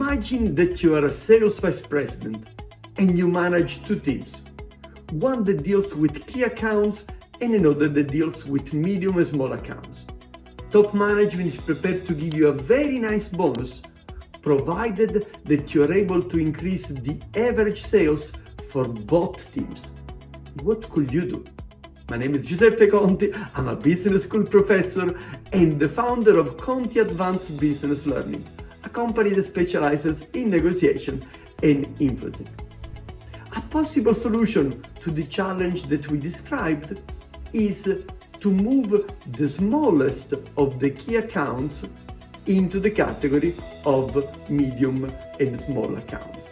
Imagine that you are a sales vice president and you manage two teams. One that deals with key accounts and another that deals with medium and small accounts. Top management is prepared to give you a very nice bonus, provided that you are able to increase the average sales for both teams. What could you do? My name is Giuseppe Conti, I'm a business school professor and the founder of Conti Advanced Business Learning, a company that specializes in negotiation and influencing. A possible solution to the challenge that we described is to move the smallest of the key accounts into the category of medium and small accounts.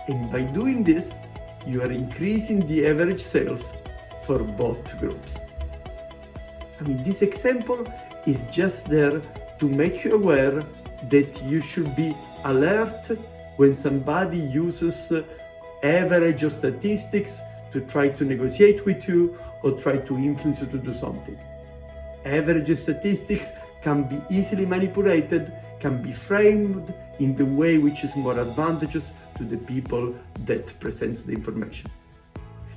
And by doing this, you are increasing the average sales for both groups. This example is just there to make you aware that you should be alert when somebody uses average or statistics to try to negotiate with you or try to influence you to do something. Average statistics can be easily manipulated, can be framed in the way which is more advantageous to the people that presents the information.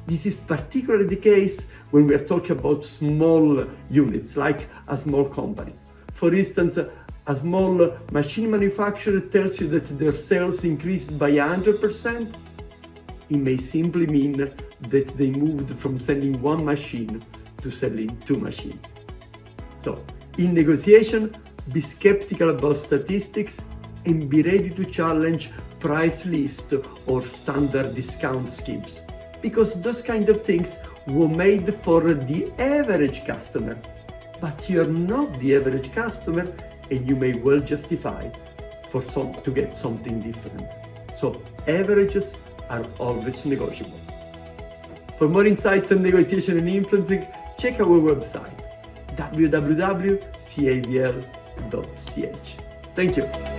This is particularly the case when we are talking about small units, like a small company. For instance, a small machine manufacturer tells you that their sales increased by 100%. It may simply mean that they moved from selling one machine to selling two machines. So, in negotiation, be skeptical about statistics and be ready to challenge price list or standard discount schemes, because those kind of things were made for the average customer, but you're not the average customer and you may well justify to get something different. So averages are always negotiable. For more insight on negotiation and influencing, check our website www.cabl.ch. Thank you.